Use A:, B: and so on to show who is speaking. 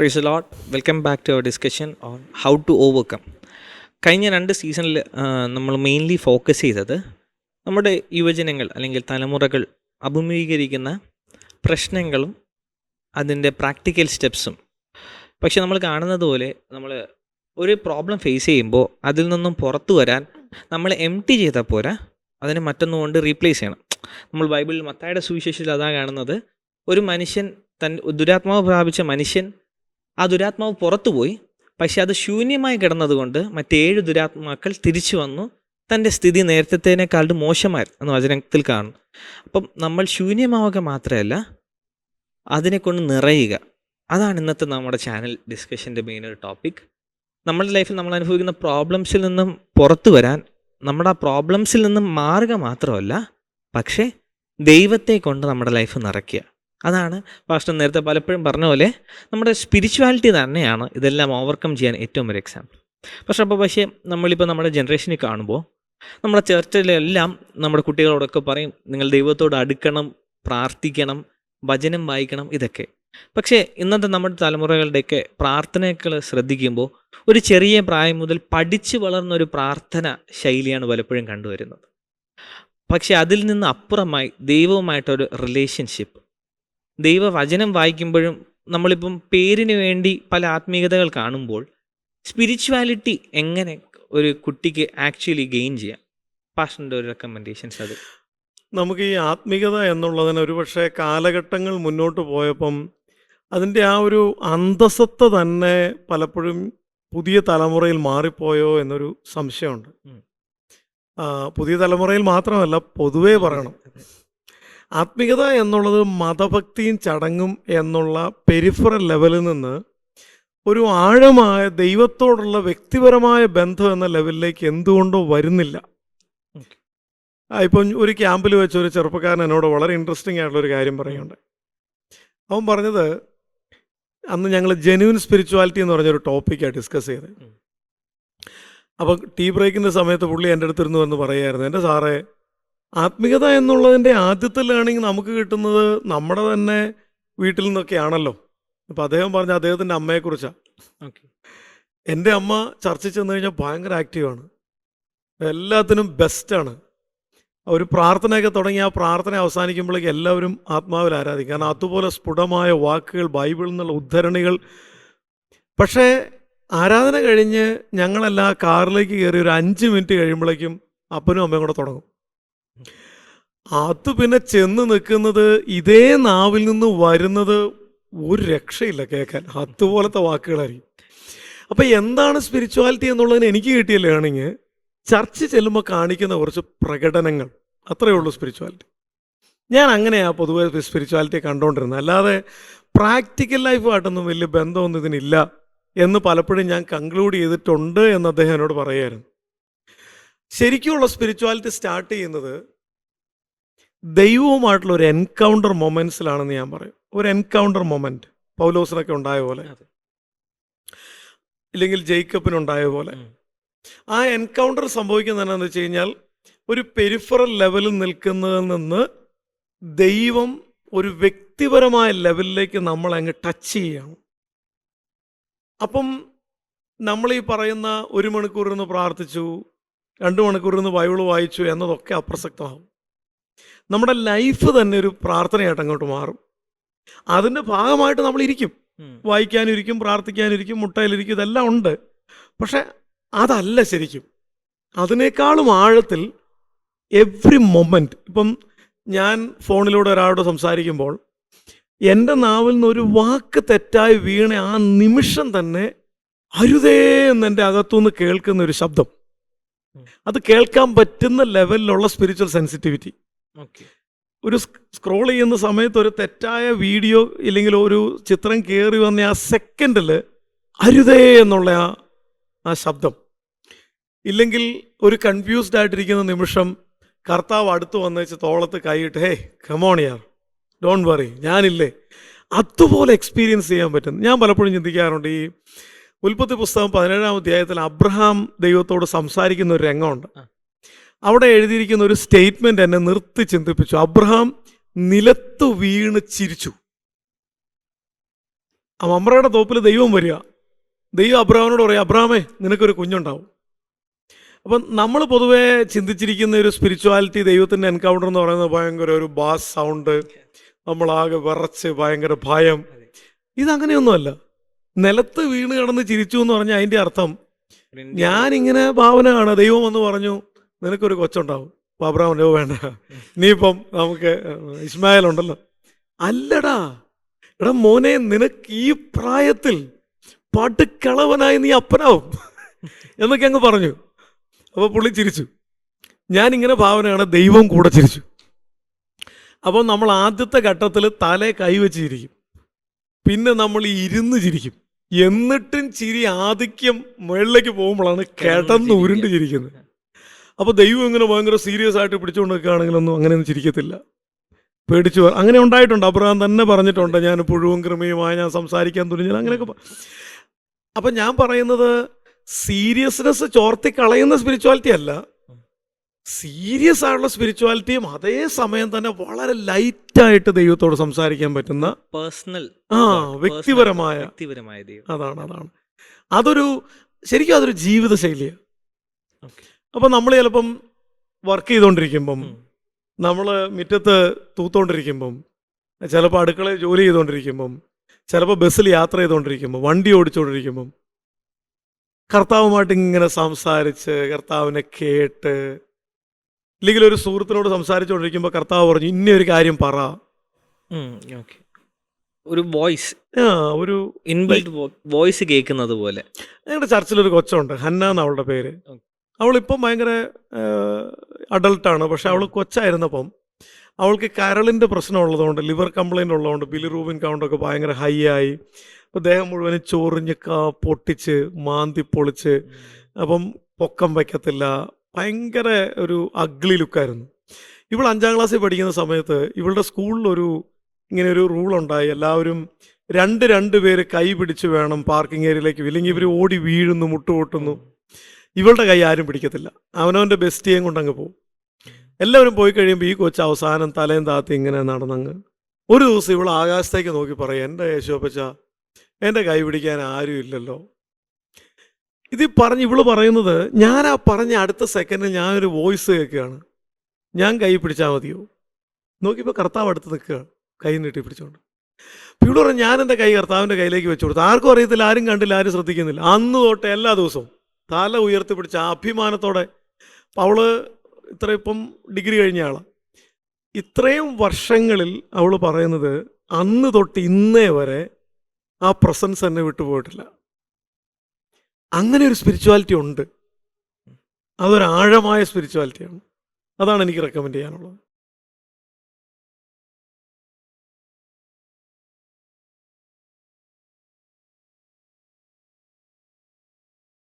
A: Price the Lord. Welcome back to our discussion on how to overcome. കഴിഞ്ഞ 2 സീസണിൽ നമ്മൾ mainly focus ചെയ്തത് നമ്മുടെ യുവജനങ്ങൾ അല്ലെങ്കിൽ തലമുറകൾ അഭിമുഖീകരിക്കുന്ന പ്രശ്നങ്ങളും അതിൻ്റെ പ്രാക്ടിക്കൽ സ്റ്റെപ്സും. പക്ഷെ നമ്മൾ കാണുന്നത് പോലെ നമ്മൾ ഒരു പ്രോബ്ലം ഫേസ് ചെയ്യുമ്പോൾ അതിൽ നിന്നും പുറത്തു വരാൻ നമ്മൾ എംപ്റ്റി ചെയ്താൽ പോരാ, അതിനെ മറ്റൊന്നുകൊണ്ട് റീപ്ലേസ് ചെയ്യണം. നമ്മൾ ബൈബിളിൽ മത്തായിയുടെ സുവിശേഷത്തിൽ അതാ കാണുന്നത്. ഒരു മനുഷ്യൻ ദുരാത്മാവ് പ്രാപിച്ച മനുഷ്യൻ, ആ ദുരാത്മാവ് പുറത്തുപോയി, പക്ഷെ അത് ശൂന്യമായി കിടന്നതുകൊണ്ട് മറ്റ് 7 ദുരാത്മാക്കൾ തിരിച്ചു വന്നു. തൻ്റെ സ്ഥിതി നേരത്തേനേക്കാളും മോശമായി എന്ന് വചനത്തിൽ കാണുന്നു. അപ്പം നമ്മൾ ശൂന്യമാവുക മാത്രമല്ല, അതിനെക്കൊണ്ട് നിറയുക. അതാണ് ഇന്നത്തെ നമ്മുടെ ചാനൽ ഡിസ്കഷൻ്റെ മെയിൻ ഒരു ടോപ്പിക്. നമ്മുടെ ലൈഫിൽ നമ്മൾ അനുഭവിക്കുന്ന പ്രോബ്ലംസിൽ നിന്നും പുറത്തു വരാൻ, നമ്മുടെ ആ പ്രോബ്ലംസിൽ നിന്നും മാറുക മാത്രമല്ല, പക്ഷേ ദൈവത്തെ കൊണ്ട് നമ്മുടെ ലൈഫ് നിറയ്ക്കുക. അതാണ് പാസ്റ്റർ നേരത്തെ പലപ്പോഴും പറഞ്ഞ പോലെ നമ്മുടെ സ്പിരിച്വാലിറ്റി തന്നെയാണ് ഇതെല്ലാം ഓവർകം ചെയ്യാൻ ഏറ്റവും ഒരു എക്സാമ്പിൾ. പക്ഷേ നമ്മളിപ്പോൾ നമ്മുടെ ജനറേഷനിൽ കാണുമ്പോൾ നമ്മുടെ ചർച്ചിലെല്ലാം നമ്മുടെ കുട്ടികളോടൊക്കെ പറയും, നിങ്ങൾ ദൈവത്തോട് അടുക്കണം, പ്രാർത്ഥിക്കണം, വചനം വായിക്കണം, ഇതൊക്കെ. പക്ഷേ ഇന്നത്തെ നമ്മുടെ തലമുറകളുടെയൊക്കെ പ്രാർത്ഥനകൾ ശ്രദ്ധിക്കുമ്പോൾ ഒരു ചെറിയ പ്രായം മുതൽ പഠിച്ചു വളർന്ന ഒരു പ്രാർത്ഥന ശൈലിയാണ് പലപ്പോഴും കണ്ടുവരുന്നത്. പക്ഷെ അതിൽ നിന്ന് അപ്പുറമായി ദൈവവുമായിട്ടൊരു റിലേഷൻഷിപ്പ്, ദൈവവചനം വായിക്കുമ്പോഴും നമ്മളിപ്പം പേരിന് വേണ്ടി പല ആത്മീയതകൾ കാണുമ്പോൾ സ്പിരിച്വാലിറ്റി എങ്ങനെ ഒരു കുട്ടിക്ക് ആക്ച്വലി ഗെയിൻ ചെയ്യാം? പാസ്റ്ററിൻ്റെ ഒരു റെക്കമെൻഡേഷൻസ്. അത്
B: നമുക്ക് ഈ ആത്മീയത എന്നുള്ളതിന് ഒരുപക്ഷെ കാലഘട്ടങ്ങൾ മുന്നോട്ട് പോയപ്പം അതിൻ്റെ ആ ഒരു അന്തസത്ത തന്നെ പലപ്പോഴും പുതിയ തലമുറയിൽ മാറിപ്പോയോ എന്നൊരു സംശയമുണ്ട്. പുതിയ തലമുറയിൽ മാത്രമല്ല, പൊതുവേ പറയണം. ആത്മീയത എന്നുള്ളത് മതഭക്തിയും ചടങ്ങും എന്നുള്ള പെരിഫറൽ ലെവലിൽ നിന്ന് ഒരു ആഴമായ ദൈവത്തോടുള്ള വ്യക്തിപരമായ ബന്ധം എന്ന ലെവലിലേക്ക് എന്തുകൊണ്ടോ വരുന്നില്ല. ഇപ്പം ഒരു ക്യാമ്പിൽ വെച്ച് ഒരു ചെറുപ്പക്കാരൻ എന്നോട് വളരെ ഇൻട്രസ്റ്റിംഗ് ആയിട്ടുള്ളൊരു കാര്യം പറയുന്നുണ്ട്. അവൻ പറഞ്ഞത്, അന്ന് ഞങ്ങൾ ജെന്യൂൻ സ്പിരിച്വാലിറ്റി എന്ന് പറഞ്ഞൊരു ടോപ്പിക്കാണ് ഡിസ്കസ് ചെയ്തത്. അപ്പോൾ ടീ ബ്രേക്കിൻ്റെ സമയത്ത് പുള്ളി എൻ്റെ അടുത്തിരുന്നു എന്ന് പറയുമായിരുന്നു, എൻ്റെ സാറേ, ആത്മീയത എന്നുള്ളതിൻ്റെ ആദ്യത്തെ ലേണിംഗ് നമുക്ക് കിട്ടുന്നത് നമ്മുടെ തന്നെ വീട്ടിൽ നിന്നൊക്കെയാണല്ലോ. അപ്പോൾ അദ്ദേഹം പറഞ്ഞ അദ്ദേഹത്തിൻ്റെ അമ്മയെക്കുറിച്ചാണ്. എൻ്റെ അമ്മ ചർച്ചിൽ ചെന്ന് കഴിഞ്ഞാൽ ഭയങ്കര ആക്റ്റീവാണ്, എല്ലാത്തിനും ബെസ്റ്റാണ്. ഒരു പ്രാർത്ഥനയൊക്കെ തുടങ്ങി ആ പ്രാർത്ഥന അവസാനിക്കുമ്പോഴേക്ക് എല്ലാവരും ആത്മാവിൽ ആരാധിക്കും. കാരണം അതുപോലെ സ്ഫുടമായ വാക്കുകൾ, ബൈബിളിൽ നിന്നുള്ള ഉദ്ധരണികൾ. പക്ഷേ ആരാധന കഴിഞ്ഞ് ഞങ്ങളെല്ലാം കാറിലേക്ക് കയറി ഒരു 5 മിനിറ്റ് കഴിയുമ്പോഴേക്കും അപ്പനും അമ്മയും കൂടെ തുടങ്ങും. അത് പിന്നെ ചെന്ന് നിൽക്കുന്നത് ഇതേ നാവിൽ നിന്ന് വരുന്നത് ഒരു രക്ഷയില്ല കേൾക്കാൻ, അതുപോലത്തെ വാക്കുകളായിരിക്കും. അപ്പം എന്താണ് സ്പിരിച്വാലിറ്റി എന്നുള്ളതിന് എനിക്ക് കിട്ടിയ ലേണിങ്, ചർച്ച് ചെല്ലുമ്പോൾ കാണിക്കുന്ന കുറച്ച് പ്രകടനങ്ങൾ, അത്രയേ ഉള്ളൂ സ്പിരിച്വാലിറ്റി. ഞാൻ അങ്ങനെയാണ് പൊതുവെ സ്പിരിച്വാലിറ്റിയെ കണ്ടുകൊണ്ടിരുന്നത്. അല്ലാതെ പ്രാക്ടിക്കൽ ലൈഫുമായിട്ടൊന്നും വലിയ ബന്ധമൊന്നും ഇതിനില്ല എന്ന് പലപ്പോഴും ഞാൻ കൺക്ലൂഡ് ചെയ്തിട്ടുണ്ട് എന്ന് അദ്ദേഹം എന്നോട് പറയുമായിരുന്നു. ശരിക്കുമുള്ള സ്പിരിച്വാലിറ്റി സ്റ്റാർട്ട് ചെയ്യുന്നത് ദൈവവുമായിട്ടുള്ള ഒരു എൻകൗണ്ടർ മൊമെൻറ്റ്സിലാണെന്ന് ഞാൻ പറയും. ഒരു എൻകൗണ്ടർ മൊമെൻറ്റ് പൗലോസിനൊക്കെ ഉണ്ടായ പോലെ, ഇല്ലെങ്കിൽ ജേക്കബിനുണ്ടായ പോലെ. ആ എൻകൗണ്ടർ സംഭവിക്കുന്നത് എന്താണെന്ന് വെച്ച് കഴിഞ്ഞാൽ, ഒരു പെരിഫറൽ ലെവലിൽ നിൽക്കുന്നതിൽ നിന്ന് ദൈവം ഒരു വ്യക്തിപരമായ ലെവലിലേക്ക് നമ്മളെ അങ്ങ് ടച്ച് ചെയ്യുകയാണ്. അപ്പം നമ്മൾ ഈ പറയുന്ന 1 മണിക്കൂർ ഇരുന്ന് പ്രാർത്ഥിച്ചു, 2 മണിക്കൂർ ഇരുന്ന് ബൈബിൾ വായിച്ചു എന്നതൊക്കെ അപ്രസക്തമാകും. നമ്മുടെ ലൈഫ് തന്നെ ഒരു പ്രാർത്ഥനയായിട്ട് അങ്ങോട്ട് മാറും. അതിൻ്റെ ഭാഗമായിട്ട് നമ്മൾ ഇരിക്കും, വായിക്കാനും ഇരിക്കും, പ്രാർത്ഥിക്കാനും ഇരിക്കും, മുട്ടയിലിരിക്കും, ഇതെല്ലാം ഉണ്ട്. പക്ഷെ അതല്ല ശരിക്കും. അതിനേക്കാളും ആഴത്തിൽ എവ്രി മൊമെൻറ്റ്. ഇപ്പം ഞാൻ ഫോണിലൂടെ ഒരാളോട് സംസാരിക്കുമ്പോൾ എൻ്റെ നാവിൽ നിന്ന് ഒരു വാക്ക് തെറ്റായി വീണ ആ നിമിഷം തന്നെ അരുതേ എന്ന് എൻ്റെ അകത്തുനിന്ന് കേൾക്കുന്ന ഒരു ശബ്ദം, അത് കേൾക്കാൻ പറ്റുന്ന ലെവലിലുള്ള സ്പിരിച്വൽ സെൻസിറ്റിവിറ്റി. ഒരു സ്ക്രോൾ ചെയ്യുന്ന സമയത്ത് ഒരു തെറ്റായ വീഡിയോ ഇല്ലെങ്കിൽ ഒരു ചിത്രം കയറി വന്ന ആ സെക്കൻഡിൽ അരുതേ എന്നുള്ള ആ ശബ്ദം, ഇല്ലെങ്കിൽ ഒരു കൺഫ്യൂസ്ഡ് ആയിട്ടിരിക്കുന്ന നിമിഷം കർത്താവ് അടുത്ത് വന്നേച്ച് തോളത്ത് കൈയിട്ട്, ഹേ കമോൺ യാർ, ഡോണ്ട് വറി, ഞാനില്ലേ, അതുപോലെ എക്സ്പീരിയൻസ് ചെയ്യാൻ പറ്റും. ഞാൻ പലപ്പോഴും ചിന്തിക്കാറുണ്ട്, ഈ ഉൽപ്പത്തി പുസ്തകം 17-ാം അധ്യായത്തിൽ അബ്രഹാം ദൈവത്തോട് സംസാരിക്കുന്ന ഒരു രംഗമുണ്ട്. അവിടെ എഴുതിയിരിക്കുന്ന ഒരു സ്റ്റേറ്റ്മെൻറ്റ് എന്നെ നിർത്തി ചിന്തിപ്പിച്ചു. അബ്രഹാം നിലത്ത് വീണ് ചിരിച്ചു. ആ മമ്രയുടെ തോപ്പിൽ ദൈവം വരിക. ദൈവം അബ്രഹാമിനോട് പറയും, അബ്രഹാമേ നിനക്കൊരു കുഞ്ഞുണ്ടാവും. അപ്പം നമ്മൾ പൊതുവേ ചിന്തിച്ചിരിക്കുന്ന ഒരു സ്പിരിച്വാലിറ്റി, ദൈവത്തിൻ്റെ എൻകൗണ്ടർ എന്ന് പറയുന്നത് ഭയങ്കര ഒരു ബാസ് സൗണ്ട്, നമ്മളാകെ വിറച്ച് ഭയങ്കര ഭയം. ഇതങ്ങനെയൊന്നുമല്ല. നിലത്ത് വീണ് കിടന്ന് ചിരിച്ചു എന്ന് പറഞ്ഞാൽ അതിൻ്റെ അർത്ഥം ഞാനിങ്ങനെ ഭാവന കാണുക, ദൈവം എന്ന് പറഞ്ഞു നിനക്കൊരു കൊച്ചുണ്ടാവും. അപ്പോൾ അബ്രഹാമിൻ്റെ വേണ്ട, ഇനിയിപ്പം നമുക്ക് ഇസ്മായിൽ ഉണ്ടല്ലോ. അല്ലടാ, എടാ മോനെ, നിനക്ക് ഈ പ്രായത്തിൽ പടുക്കിളവനായി നീ അപ്പനാവും എന്നൊക്കെ അങ്ങ് പറഞ്ഞു. അപ്പോൾ പുള്ളി ചിരിച്ചു. ഞാനിങ്ങനെ ഭാവനയാണ്, ദൈവം കൂടെ ചിരിച്ചു. അപ്പോൾ നമ്മൾ ആദ്യത്തെ ഘട്ടത്തിൽ തലേ കൈവച്ച് ചിരിക്കും, പിന്നെ നമ്മൾ ഇരുന്ന് ചിരിക്കും, എന്നിട്ടും ചിരി ആധിക്യം മുകളിലേക്ക് പോകുമ്പോഴാണ് കിടന്ന് ഉരുണ്ട് ചിരിക്കുന്നത്. അപ്പോൾ ദൈവം ഇങ്ങനെ ഭയങ്കര സീരിയസ് ആയിട്ട് പിടിച്ചുകൊണ്ട് നിൽക്കുകയാണെങ്കിലൊന്നും അങ്ങനെയൊന്നും ചിരിക്കത്തില്ല, പേടിച്ചു. അങ്ങനെ ഉണ്ടായിട്ടുണ്ട്. അബ്രഹാം തന്നെ പറഞ്ഞിട്ടുണ്ട്, ഞാൻ പുഴുവും കൃമിയുമായി ഞാൻ സംസാരിക്കാൻ തുനിഞ്ഞാൽ അങ്ങനെയൊക്കെ. അപ്പം ഞാൻ പറയുന്നത് സീരിയസ്നെസ് ചോർത്തി കളയുന്ന സ്പിരിച്വാലിറ്റി അല്ല, സീരിയസ് ആയിട്ടുള്ള സ്പിരിച്വാലിറ്റിയും അതേ സമയം തന്നെ വളരെ ലൈറ്റായിട്ട് ദൈവത്തോട് സംസാരിക്കാൻ പറ്റുന്ന
A: പേഴ്സണൽ
B: വ്യക്തിപരമായ
A: ദൈവം.
B: അതാണ് അതൊരു ശരിക്കും അതൊരു ജീവിതശൈലിയാണ്. അപ്പം നമ്മൾ ചിലപ്പം വർക്ക് ചെയ്തുകൊണ്ടിരിക്കുമ്പം, നമ്മൾ മുറ്റത്ത് തൂത്തോണ്ടിരിക്കുമ്പം, ചിലപ്പോൾ അടുക്കളയിൽ ജോലി ചെയ്തുകൊണ്ടിരിക്കുമ്പം, ചിലപ്പോൾ ബസ്സിൽ യാത്ര ചെയ്തുകൊണ്ടിരിക്കുമ്പം, വണ്ടി ഓടിച്ചുകൊണ്ടിരിക്കുമ്പം കർത്താവുമായിട്ട് ഇങ്ങനെ സംസാരിച്ച് കർത്താവിനെ കേട്ട്, ഇല്ലെങ്കിൽ ഒരു സുഹൃത്തിനോട് സംസാരിച്ചുകൊണ്ടിരിക്കുമ്പോൾ കർത്താവ് പറഞ്ഞു ഇന്നൊരു കാര്യം പറ,
A: ഒരു വോയിസ്,
B: ഒരു
A: ഇൻബിൽറ്റ് വോയിസ് കേൾക്കുന്നത് പോലെ.
B: ഞങ്ങളുടെ ചർച്ചിലൊരു കൊച്ചുണ്ട്, ഹന്ന എന്ന് അവളുടെ പേര്. അവളിപ്പം ഭയങ്കര അഡൾട്ടാണ്. പക്ഷെ അവൾ കൊച്ചായിരുന്നപ്പം അവൾക്ക് കരളിൻ്റെ പ്രശ്നമുള്ളതുകൊണ്ട്, ലിവർ കംപ്ലൈൻ്റ് ഉള്ളതുകൊണ്ട് ബിലിറൂബിൻ കൗണ്ടൊക്കെ ഭയങ്കര ഹൈ ആയി. അപ്പോൾ ദേഹം മുഴുവനും ചൊറിഞ്ഞ് പൊട്ടിച്ച് മാന്തി പൊളിച്ച്, അപ്പം പൊക്കം വയ്ക്കത്തില്ല, ഭയങ്കര ഒരു അഗ്ലി ലുക്കായിരുന്നു. ഇവൾ 5ാം ക്ലാസ്സിൽ പഠിക്കുന്ന സമയത്ത് ഇവളുടെ സ്കൂളിലൊരു ഇങ്ങനെ ഒരു റൂളുണ്ടായി, എല്ലാവരും രണ്ട് പേര് കൈ പിടിച്ച് വേണം പാർക്കിംഗ് ഏരിയയിലേക്ക്, ഇല്ലെങ്കിൽ ഇവർ ഓടി വീഴുന്നു, മുട്ടുപൊട്ടുന്നു. ഇവളുടെ കൈ ആരും പിടിക്കത്തില്ല, അവനവൻ്റെ ബെസ്റ്റിയേയും കൊണ്ടങ്ങ് പോകും. എല്ലാവരും പോയി കഴിയുമ്പോൾ ഈ കൊച്ച് അവസാനം തലയും താത്തി ഇങ്ങനെ നടന്നങ്ങ്. ഒരു ദിവസം ഇവൾ ആകാശത്തേക്ക് നോക്കി പറയും, എൻ്റെ യേശുപ്പച്ച, എൻ്റെ കൈ പിടിക്കാൻ ആരും ഇല്ലല്ലോ. ഇത് പറഞ്ഞ് ഇവള് പറയുന്നത്, ഞാൻ ആ പറഞ്ഞ അടുത്ത സെക്കൻഡിൽ ഞാനൊരു വോയിസ് കേൾക്കുകയാണ്, ഞാൻ കൈ പിടിച്ചാൽ മതിയോ? നോക്കിയപ്പോൾ കർത്താവ് അടുത്ത് നിൽക്കുകയാണ്, കൈ നീട്ടി പിടിച്ചോണ്ട്. ഇവള് പറഞ്ഞു, ഞാൻ എൻ്റെ കൈ കർത്താവിൻ്റെ കയ്യിലേക്ക് വെച്ചു കൊടുത്തു. ആർക്കും അറിയത്തില്ല, ആരും കണ്ടില്ല, ആരും ശ്രദ്ധിക്കുന്നില്ല. അന്ന് തൊട്ട് എല്ലാ ദിവസവും തല ഉയർത്തി പിടിച്ച അഭിമാനത്തോടെ, അവള് ഇപ്പം ഡിഗ്രി കഴിഞ്ഞ ആളാണ്. ഇത്രയും വർഷങ്ങളിൽ അവൾ പറയുന്നത് അന്ന് തൊട്ട് ഇന്നേ വരെ ആ പ്രസൻസ് എന്നെ വിട്ടുപോയിട്ടില്ല. അങ്ങനെ ഒരു സ്പിരിച്വാലിറ്റി ഉണ്ട്, അതൊരു ആഴമായ സ്പിരിച്വാലിറ്റിയാണ്. അതാണ് എനിക്ക് റെക്കമെൻഡ് ചെയ്യാനുള്ളത്.